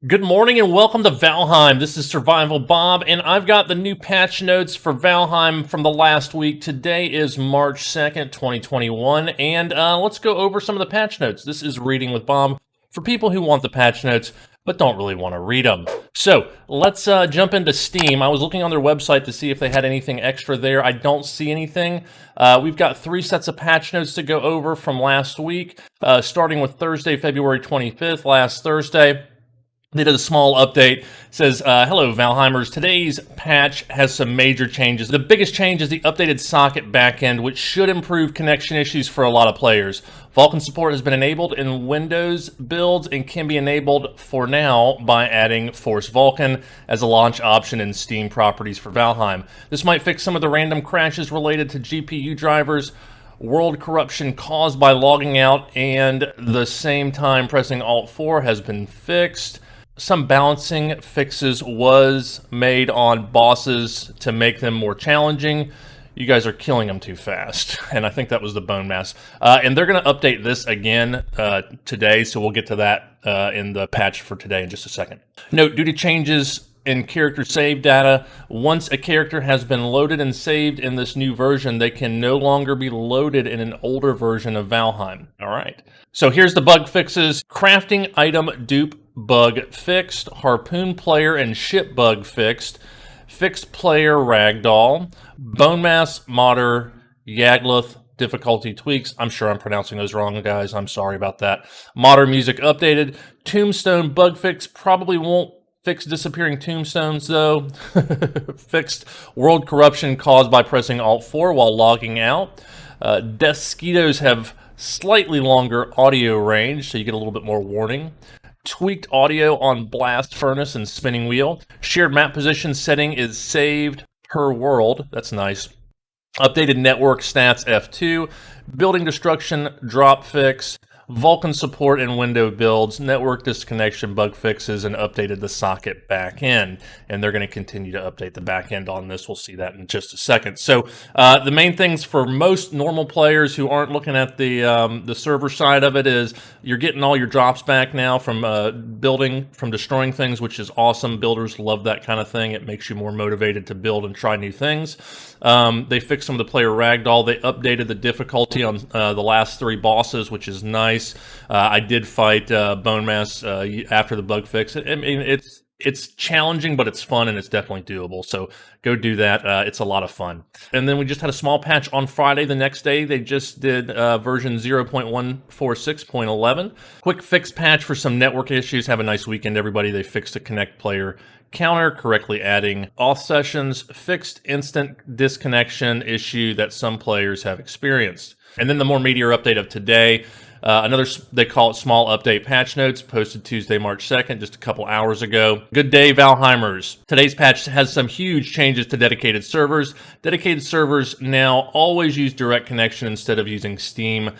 Good morning and welcome to Valheim. This is Survival Bob, and I've got the new patch notes for Valheim from the last week. Today is March 2nd, 2021, and let's go over some of the patch notes. This is Reading with Bob for people who want the patch notes but don't really want to read them. So let's jump into Steam. I was looking on their website to see if they had anything extra there. I don't see anything. We've got 3 sets of patch notes to go over from last week, starting with Thursday, February 25th, last Thursday. They did a small update. It says, hello, Valheimers. Today's patch has some major changes. The biggest change is the updated socket backend, which should improve connection issues for a lot of players. Vulkan support has been enabled in Windows builds and can be enabled for now by adding Force Vulkan as a launch option in Steam properties for Valheim. This might fix some of the random crashes related to GPU drivers, world corruption caused by logging out, and the same time pressing Alt-4 has been fixed. Some balancing fixes was made on bosses to make them more challenging. You guys are killing them too fast, and I think that was the bone mass. And they're going to update this again today, so we'll get to that in the patch for today in just a second. Note, due to changes in character save data, once a character has been loaded and saved in this new version, they can no longer be loaded in an older version of Valheim. All right. So here's the bug fixes. Crafting item dupe bug fixed. Harpoon player and ship bug fixed. Fixed player ragdoll. Bone mass modder Yagluth difficulty tweaks. I'm sure I'm pronouncing those wrong, guys. I'm sorry about that. Modder music updated. Tombstone bug fix. Probably won't fix disappearing tombstones, though. Fixed world corruption caused by pressing Alt-4 while logging out. Desquitos have slightly longer audio range, so you get a little bit more warning. Tweaked audio on blast furnace and spinning wheel. Shared map position setting is saved per world. That's nice. Updated network stats F2. Building destruction drop fix. Vulkan support and window builds, network disconnection bug fixes, and updated the socket backend. And they're going to continue to update the backend on this. We'll see that in just a second. So the main things for most normal players who aren't looking at the server side of it is you're getting all your drops back now from building, from destroying things, which is awesome. Builders love that kind of thing. It makes you more motivated to build and try new things. They fixed some of the player ragdoll. They updated the difficulty on the last 3 bosses, which is nice. I did fight Bone Mass after the bug fix. I mean, it's challenging, but it's fun and it's definitely doable. So go do that. It's a lot of fun. And then we just had a small patch on Friday. The next day, they just did version 0.146.11. Quick fix patch for some network issues. Have a nice weekend, everybody. They fixed a connect player counter, correctly adding auth sessions, fixed instant disconnection issue that some players have experienced. And then the more meteor update of today. Another, they call it small update patch notes, posted Tuesday, March 2nd, just a couple hours ago. Good day, Valheimers. Today's patch has some huge changes to dedicated servers. Dedicated servers now always use direct connection instead of using Steam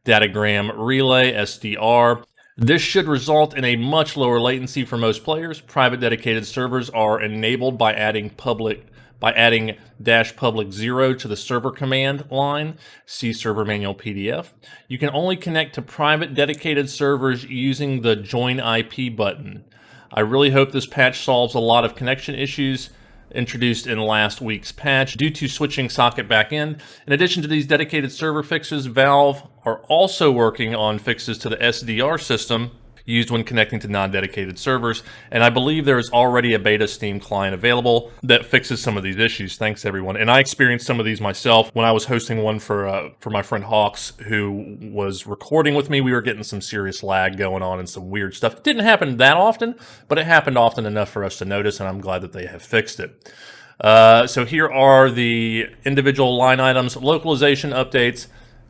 Datagram Relay, SDR. This should result in a much lower latency for most players. Private dedicated servers are enabled by adding -public 0 to the server command line. See server manual PDF. You can only connect to private dedicated servers using the join IP button. I really hope this patch solves a lot of connection issues introduced in last week's patch due to switching socket backend. In addition to these dedicated server fixes, Valve are also working on fixes to the SDR system used when connecting to non-dedicated servers, and I believe there is already a beta Steam client available that fixes some of these issues. Thanks, everyone. And I experienced some of these myself when I was hosting one for my friend Hawks, who was recording with me. We were getting some serious lag going on and some weird stuff. It didn't happen that often, but it happened often enough for us to notice, and I'm glad that they have fixed it. So here are the individual line items. Localization updates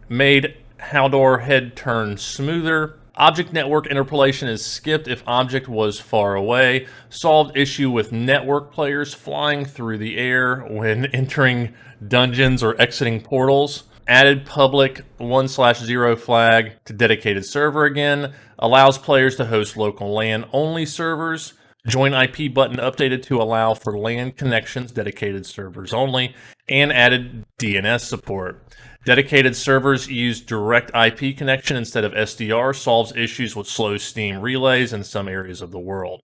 made Haldor head turn smoother. Object network interpolation is skipped if object was far away. Solved issue with network players flying through the air when entering dungeons or exiting portals. Added public 1/0 flag to dedicated server again. Allows players to host local LAN only servers. Join IP button updated to allow for LAN connections, dedicated servers only, and added DNS support. Dedicated servers use direct IP connection instead of SDR, solves issues with slow Steam relays in some areas of the world.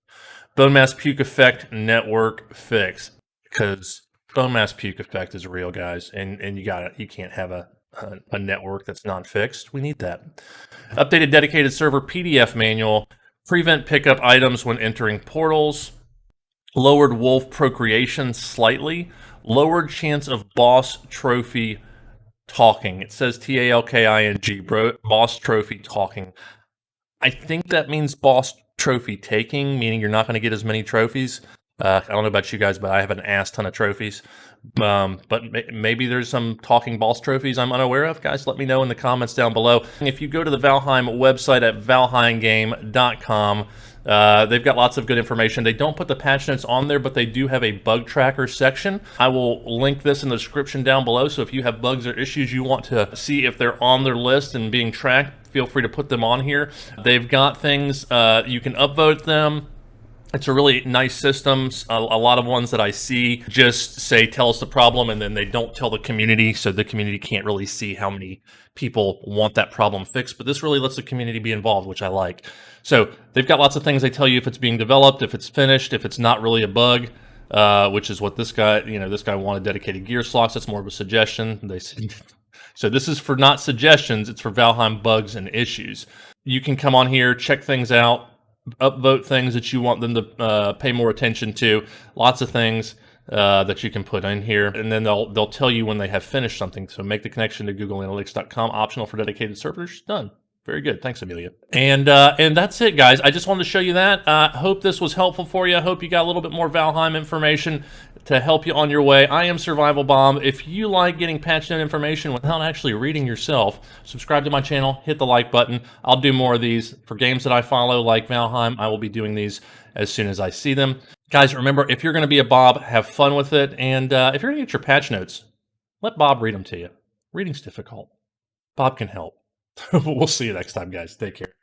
Bone mass puke effect network fix, because bone mass puke effect is real, guys, and you can't have a network that's non-fixed. We need that. Updated dedicated server PDF manual. Prevent pickup items when entering portals. Lowered wolf procreation slightly. Lowered chance of boss trophy talking. It says TALKING, boss trophy talking. I think that means boss trophy taking, meaning you're not going to get as many trophies. I don't know about you guys, but I have an ass ton of trophies. But maybe there's some talking boss trophies I'm unaware of. Guys, let me know in the comments down below. If you go to the Valheim website at valheimgame.com, they've got lots of good information. They don't put the patch notes on there, but they do have a bug tracker section. I will link this in the description down below, so if you have bugs or issues you want to see if they're on their list and being tracked, feel free to put them on here. They've got things, you can upvote them. It's a really nice system. A lot of ones that I see just say, tell us the problem, and then they don't tell the community, so the community can't really see how many people want that problem fixed. But this really lets the community be involved, which I like. So they've got lots of things. They tell you if it's being developed, if it's finished, if it's not really a bug, which is what this guy, this guy wanted dedicated gear slots. That's more of a suggestion. They said, so this is for not suggestions. It's for Valheim bugs and issues. You can come on here, check things out, upvote things that you want them to pay more attention to. Lots of things that you can put in here, and then they'll tell you when they have finished something. So make the connection to GoogleAnalytics.com, optional for dedicated servers. Done. Very good. Thanks, Amelia. And that's it, guys. I just wanted to show you that. Hope this was helpful for you. I hope you got a little bit more Valheim information to help you on your way. I am TheSurvivalBob. If you like getting patch note information without actually reading yourself, subscribe to my channel, hit the like button. I'll do more of these for games that I follow, like Valheim. I will be doing these as soon as I see them. Guys, remember, if you're going to be a Bob, have fun with it. And if you're going to get your patch notes, let Bob read them to you. Reading's difficult. Bob can help. We'll see you next time, guys. Take care.